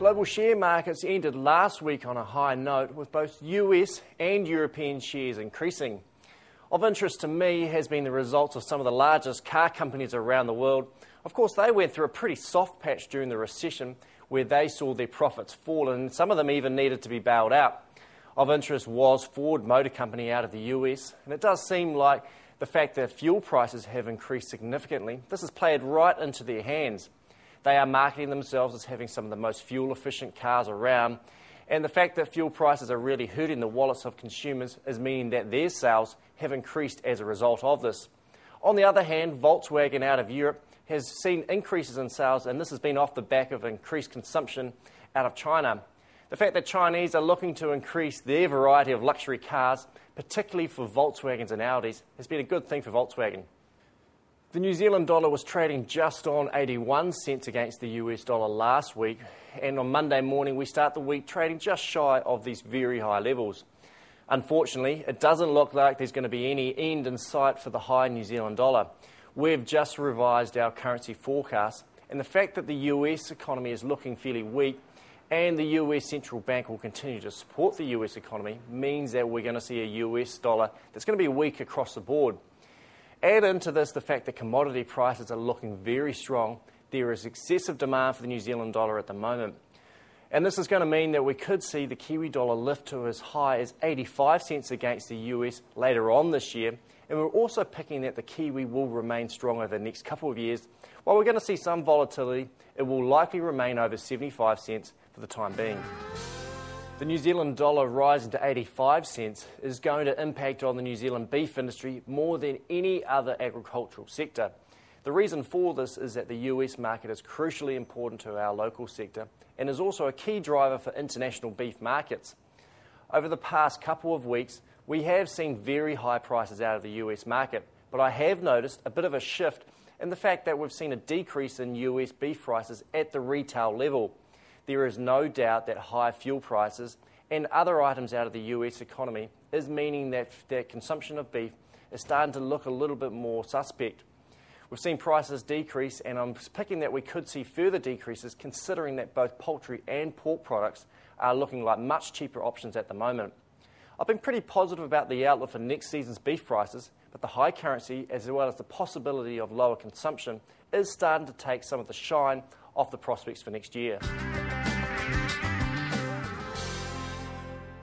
Global share markets ended last week on a high note, with both US and European shares increasing. Of interest to me has been the results of some of the largest car companies around the world. Of course, they went through a pretty soft patch during the recession, where they saw their profits fall, and some of them even needed to be bailed out. Of interest was Ford Motor Company out of the US, and it does seem like the fact that fuel prices have increased significantly, this has played right into their hands. They are marketing themselves as having some of the most fuel-efficient cars around, and the fact that fuel prices are really hurting the wallets of consumers is meaning that their sales have increased as a result of this. On the other hand, Volkswagen out of Europe has seen increases in sales, and this has been off the back of increased consumption out of China. The fact that Chinese are looking to increase their variety of luxury cars, particularly for Volkswagens and Audis, has been a good thing for Volkswagen. The New Zealand dollar was trading just on 81 cents against the US dollar last week, and on Monday morning we start the week trading just shy of these very high levels. Unfortunately, it doesn't look like there's going to be any end in sight for the high New Zealand dollar. We've just revised our currency forecast, and the fact that the US economy is looking fairly weak and the US central bank will continue to support the US economy means that we're going to see a US dollar that's going to be weak across the board. Add into this the fact that commodity prices are looking very strong. There is excessive demand for the New Zealand dollar at the moment. And this is going to mean that we could see the Kiwi dollar lift to as high as 85 cents against the US later on this year. And we're also picking that the Kiwi will remain strong over the next couple of years. While we're going to see some volatility, it will likely remain over 75 cents for the time being. The New Zealand dollar rising to 85 cents is going to impact on the New Zealand beef industry more than any other agricultural sector. The reason for this is that the US market is crucially important to our local sector and is also a key driver for international beef markets. Over the past couple of weeks, we have seen very high prices out of the US market, but I have noticed a bit of a shift in the fact that we've seen a decrease in US beef prices at the retail level. There is no doubt that high fuel prices and other items out of the US economy is meaning that consumption of beef is starting to look a little bit more suspect. We've seen prices decrease, and I'm picking that we could see further decreases considering that both poultry and pork products are looking like much cheaper options at the moment. I've been pretty positive about the outlook for next season's beef prices, but the high currency as well as the possibility of lower consumption is starting to take some of the shine off the prospects for next year.